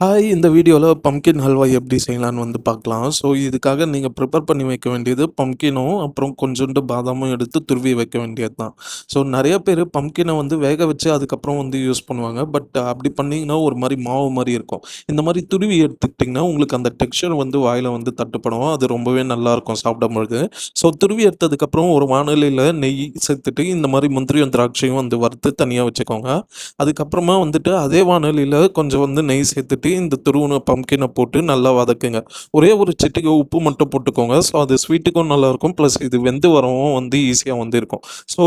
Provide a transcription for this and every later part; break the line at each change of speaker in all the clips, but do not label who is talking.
Hi, இந்த வீடியோவில் pumpkin halwa எப்படி செய்யலான்னு வந்து பார்க்கலாம். ஸோ இதுக்காக நீங்கள் ப்ரிப்பேர் பண்ணி வைக்க வேண்டியது பம்கினும் அப்புறம் கொஞ்சோண்டு பாதாமும் எடுத்து துருவி வைக்க வேண்டியது தான். ஸோ நிறைய பேர் பம்கினை வந்து வேக வச்சு அதுக்கப்புறம் வந்து யூஸ் பண்ணுவாங்க. பட் அப்படி பண்ணிங்கன்னா ஒரு மாதிரி மாவு மாதிரி இருக்கும். இந்த மாதிரி துருவி எடுத்துக்கிட்டிங்கன்னா உங்களுக்கு அந்த டெக்ஸ்சர் வந்து வாயில் வந்து தட்டுப்படும். அது ரொம்பவே நல்லாயிருக்கும் சாப்பிடும்பொழுது. ஸோ துருவி எடுத்ததுக்கப்புறம் ஒரு வாணலியில் நெய் சேர்த்துட்டு இந்த மாதிரி முந்திரியும் திராட்சையும் வந்து வறுத்து தனியாக வச்சுக்கோங்க. அதுக்கப்புறமா வந்துட்டு அதே வாணலியில் கொஞ்சம் வந்து நெய் சேர்த்துட்டு இந்த துருவன பம்கினை போட்டு நல்லா வதக்குங்க. ஒரே ஒரு சிட்டிகை உப்பு மட்டும் போட்டுக்கோங்க. ஸோ அது ஸ்வீட்டுக்கும் நல்லாயிருக்கும். ப்ளஸ் இது வெந்து வரவும் வந்து ஈஸியாக வந்து இருக்கும். ஸோ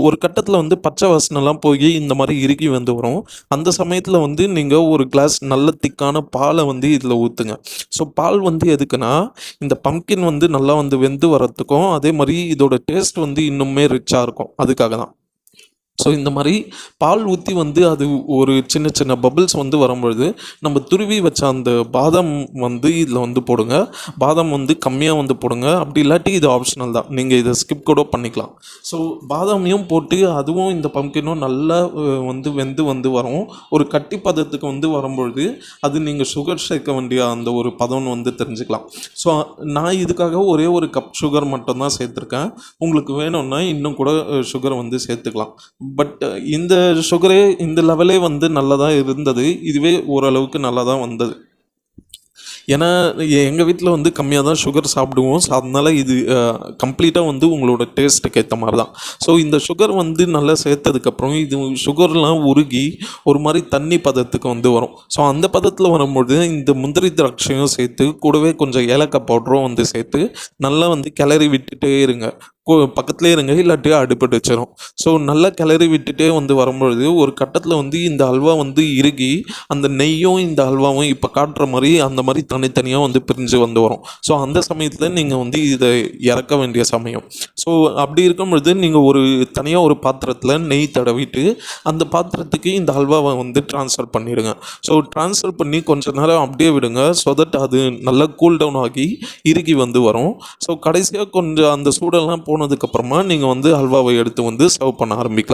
ஒரு கட்டத்தில் வந்து பச்சை வாசனைலாம் போய் இந்த மாதிரி இறுகி வந்து வரும். அந்த சமயத்தில் வந்து நீங்கள் ஒரு கிளாஸ் நல்ல திக்கான பாலை வந்து இதில் ஊற்றுங்க. ஸோ பால் வந்து எதுக்குன்னா இந்த பம்கின் வந்து நல்லா வந்து வெந்து வரத்துக்கும் அதே மாதிரி இதோட டேஸ்ட் வந்து இன்னுமே ரிச்சாக இருக்கும். அதுக்காக தான். ஸோ இந்த மாதிரி பால் ஊற்றி வந்து அது ஒரு சின்ன சின்ன பபிள்ஸ் வந்து வரும்பொழுது நம்ம துருவி வச்ச அந்த பாதாம் வந்து இதில் வந்து போடுங்க. பாதாம் வந்து கம்மியாக வந்து போடுங்க. அப்படி இல்லாட்டி இது ஆப்ஷனல் தான். நீங்கள் இதை ஸ்கிப் கூட பண்ணிக்கலாம். ஸோ பாதாமையும் போட்டு அதுவும் இந்த பம்கினும் நல்லா வந்து வெந்து வந்து வரும். ஒரு கட்டி பதத்துக்கு வந்து வரும்பொழுது அது நீங்கள் சுகர் சேர்க்க வேண்டிய அந்த ஒரு பதம்னு வந்து தெரிஞ்சுக்கலாம். ஸோ நான் இதுக்காக ஒரே ஒரு கப் சுகர் மட்டும்தான் சேர்த்துருக்கேன். உங்களுக்கு வேணும்னா இன்னும் கூட சுகரை வந்து சேர்த்துக்கலாம். பட் இந்த சுகரே இந்த லெவலே வந்து நல்லா தான் இருந்தது. இதுவே ஓரளவுக்கு நல்லா தான் வந்தது. ஏன்னா எங்கள் வீட்டில் வந்து கம்மியாக தான் சுகர் சாப்பிடுவோம். ஸோ அதனால் இது கம்ப்ளீட்டாக வந்து உங்களோட டேஸ்ட்டுக்கு ஏற்ற மாதிரி தான். ஸோ இந்த சுகர் வந்து நல்லா சேர்த்ததுக்கப்புறம் இது சுகர்லாம் உருகி ஒரு மாதிரி தண்ணி பதத்துக்கு வந்து வரும். ஸோ அந்த பதத்தில் வரும்பொழுது இந்த முந்திரி திராட்சையும் சேர்த்து கூடவே கொஞ்சம் ஏலக்காய் பவுடரும் வந்து சேர்த்து நல்லா வந்து கிளறி விட்டுட்டே இருங்க. பக்கத்துலேயே இருங்க, இல்லாட்டி அடுப்பட்டு வச்சிடும். ஸோ நல்லா கிளறி விட்டுட்டே வந்து வரும்பொழுது ஒரு கட்டத்தில் வந்து இந்த அல்வா வந்து இறுகி அந்த நெய்யும் இந்த அல்வாவும் இப்போ காட்டுற மாதிரி அந்த மாதிரி தனித்தனியாக வந்து பிரிஞ்சு வந்து வரும். ஸோ அந்த சமயத்தில் நீங்கள் வந்து இதை இறக்க வேண்டிய சமயம். ஸோ அப்படி இருக்கும் பொழுது நீங்கள் ஒரு தனியாக ஒரு பாத்திரத்தில் நெய் தடவிட்டு அந்த பாத்திரத்துக்கு இந்த அல்வாவை வந்து ட்ரான்ஸ்ஃபர் பண்ணிடுங்க. ஸோ ட்ரான்ஸ்ஃபர் பண்ணி கொஞ்சம் நேரம் அப்படியே விடுங்க. ஸோ தட் அது நல்லா கூல் டவுன் ஆகி இறுகி வந்து வரும். ஸோ கடைசியாக கொஞ்சம் அந்த சூடெல்லாம் போனதுக்கப்புறமா நீங்கள் வந்து அல்வாவை எடுத்து வந்து சர்வ் பண்ண ஆரம்பிக்கலாம்.